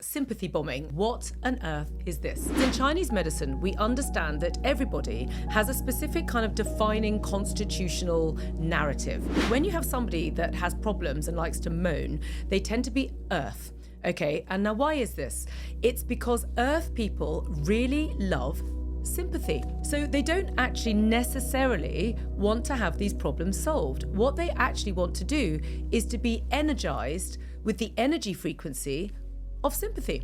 Sympathy bombing. What on earth is this? In Chinese medicine, we understand that everybody has a specific kind of defining constitutional narrative. When you have somebody that has problems and likes to moan, they tend to be earth. Okay, and now why is this? It's because earth people really love sympathy. So they don't actually necessarily want to have these problems solved. What they actually want to do is to be energized with the energy frequency of sympathy.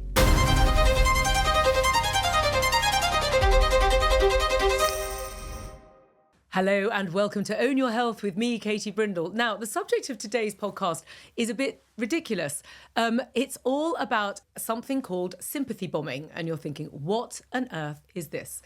Hello and welcome to Own Your Health with me, Katie Brindle. Now, the subject of today's podcast is a bit ridiculous. It's all about something called sympathy bombing. And you're thinking, what on earth is this?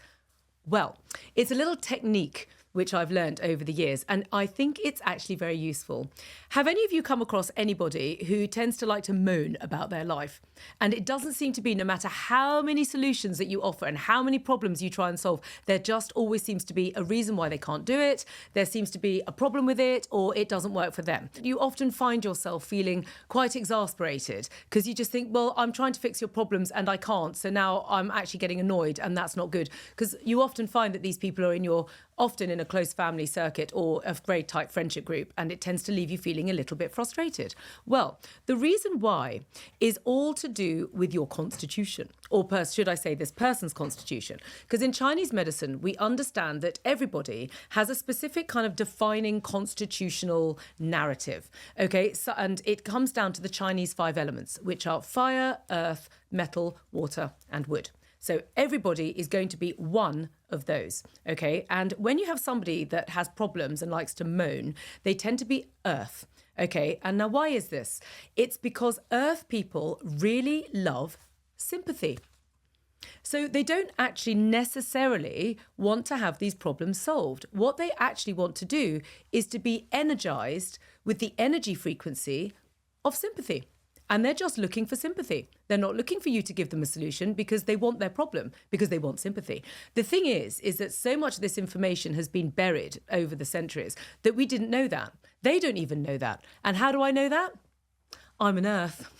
Well, it's a little technique which I've learned over the years, and I think it's actually very useful. Have any of you come across anybody who tends to like to moan about their life? And it doesn't seem to be, no matter how many solutions that you offer and how many problems you try and solve, there just always seems to be a reason why they can't do it. There seems to be a problem with it, or it doesn't work for them. You often find yourself feeling quite exasperated because you just think, well, I'm trying to fix your problems and I can't. So now I'm actually getting annoyed, and that's not good, because you often find that these people are often in a close family circuit or a very tight friendship group, and it tends to leave you feeling a little bit frustrated. Well, the reason why is all to do with your constitution, or should I say this person's constitution? Because in Chinese medicine, we understand that everybody has a specific kind of defining constitutional narrative. Okay, so, and it comes down to the Chinese 5 elements, which are fire, earth, metal, water, and wood. So everybody is going to be one of those, okay? And when you have somebody that has problems and likes to moan, they tend to be earth, okay? And now why is this? It's because earth people really love sympathy. So they don't actually necessarily want to have these problems solved. What they actually want to do is to be energized with the energy frequency of sympathy. And they're just looking for sympathy. They're not looking for you to give them a solution because they want their problem, because they want sympathy. The thing is that so much of this information has been buried over the centuries that we didn't know that. They don't even know that. And how do I know that? I'm an earth.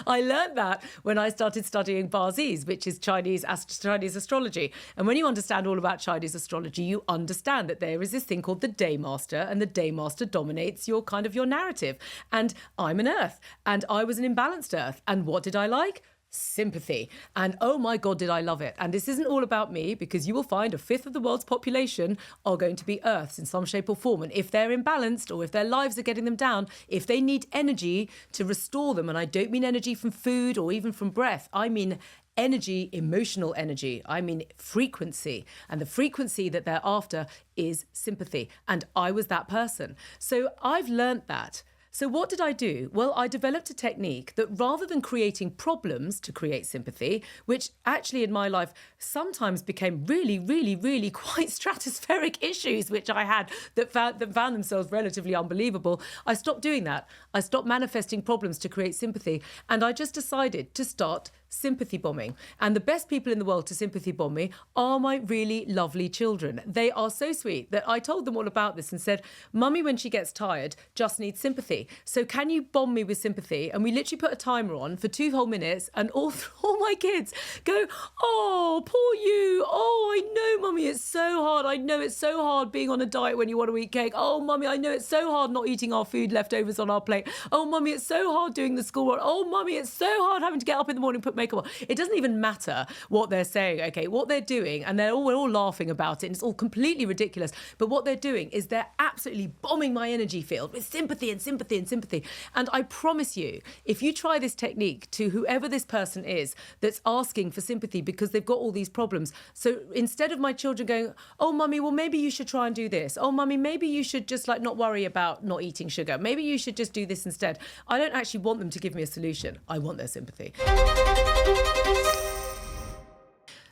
I learned that when I started studying Bazi's, which is Chinese astrology. And when you understand all about Chinese astrology, you understand that there is this thing called the day master, and the day master dominates your narrative. And I'm an earth, and I was an imbalanced earth. And what did I like? Sympathy. And oh my God, did I love it. And this isn't all about me, because you will find 1/5 of the world's population are going to be earths in some shape or form. And if they're imbalanced, or if their lives are getting them down, if they need energy to restore them, and I don't mean energy from food or even from breath, I mean energy, emotional energy. I mean frequency. And the frequency that they're after is sympathy. And I was that person. So I've learned that. So what did I do? Well, I developed a technique that, rather than creating problems to create sympathy, which actually in my life sometimes became really, really, really quite stratospheric issues, which I had that found themselves relatively unbelievable, I stopped doing that. I stopped manifesting problems to create sympathy, and I just decided to start sympathy bombing. And the best people in the world to sympathy bomb me are my really lovely children. They are so sweet that I told them all about this and said, Mummy, when she gets tired, just needs sympathy. So can you bomb me with sympathy? And we literally put a timer on for 2 whole minutes, and all my kids go, oh, poor you. Oh, I know, Mummy, it's so hard. I know it's so hard being on a diet when you want to eat cake. Oh, Mummy, I know it's so hard not eating our food leftovers on our plate. Oh, Mummy, it's so hard doing the schoolwork. Oh, Mummy, it's so hard having to get up in the morning, put makeup on. It doesn't even matter what they're saying, okay, what they're doing, and we're all laughing about it, and it's all completely ridiculous, but what they're doing is they're absolutely bombing my energy field with sympathy and sympathy and sympathy. And I promise you, if you try this technique to whoever this person is that's asking for sympathy because they've got all these problems, so instead of my children going, oh, Mummy, well, maybe you should try and do this. Oh, Mummy, maybe you should just not worry about not eating sugar. Maybe you should just do this instead. I don't actually want them to give me a solution. I want their sympathy.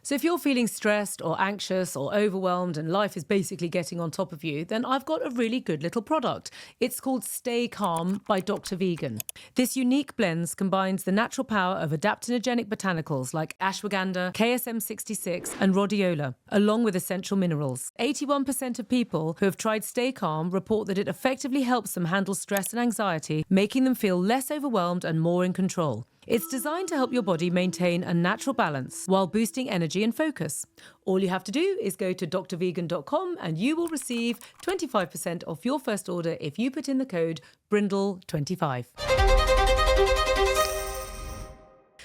So if you're feeling stressed or anxious or overwhelmed and life is basically getting on top of you, then I've got a really good little product. It's called Stay Calm by Dr. Vegan. This unique blend combines the natural power of adaptogenic botanicals like ashwagandha, KSM66 and rhodiola, along with essential minerals. 81% of people who have tried Stay Calm report that it effectively helps them handle stress and anxiety, making them feel less overwhelmed and more in control. It's designed to help your body maintain a natural balance while boosting energy and focus. All you have to do is go to drvegan.com and you will receive 25% off your first order if you put in the code BRINDLE25.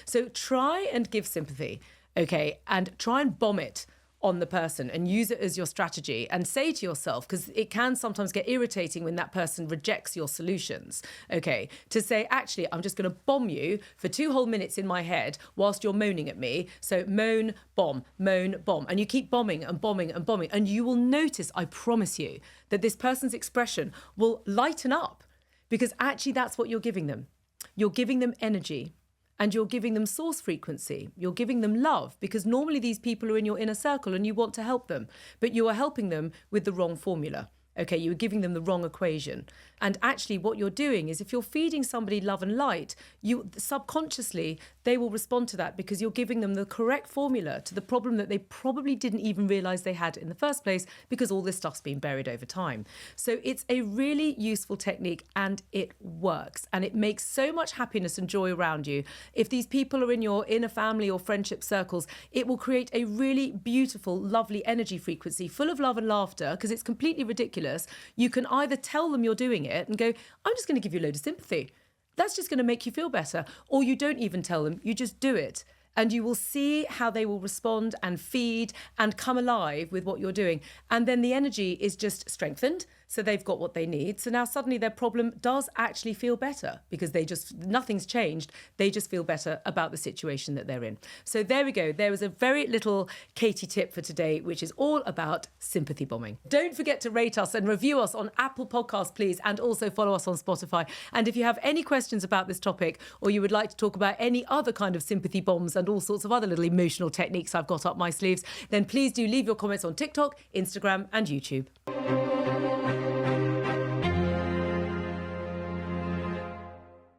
So try and give sympathy, okay, and try and bomb it on the person and use it as your strategy and say to yourself, because it can sometimes get irritating when that person rejects your solutions, okay, to say, actually, I'm just going to bomb you for 2 whole minutes in my head whilst you're moaning at me. So moan, bomb, and you keep bombing and bombing and bombing. And you will notice, I promise you, that this person's expression will lighten up because actually that's what you're giving them. You're giving them energy. And you're giving them source frequency. You're giving them love because normally these people are in your inner circle and you want to help them, but you are helping them with the wrong formula. Okay, you're giving them the wrong equation. And actually what you're doing is if you're feeding somebody love and light, you subconsciously, they will respond to that because you're giving them the correct formula to the problem that they probably didn't even realize they had in the first place because all this stuff's been buried over time. So it's a really useful technique and it works and it makes so much happiness and joy around you. If these people are in your inner family or friendship circles, it will create a really beautiful, lovely energy frequency full of love and laughter because it's completely ridiculous. You can either tell them you're doing it and go, I'm just going to give you a load of sympathy. That's just going to make you feel better. Or you don't even tell them, you just do it. And you will see how they will respond and feed and come alive with what you're doing. And then the energy is just strengthened. So they've got what they need. So now suddenly their problem does actually feel better because nothing's changed. They just feel better about the situation that they're in. So there we go. There was a very little Katie tip for today, which is all about sympathy bombing. Don't forget to rate us and review us on Apple Podcasts, please. And also follow us on Spotify. And if you have any questions about this topic or you would like to talk about any other kind of sympathy bombs and all sorts of other little emotional techniques I've got up my sleeves, then please do leave your comments on TikTok, Instagram and YouTube.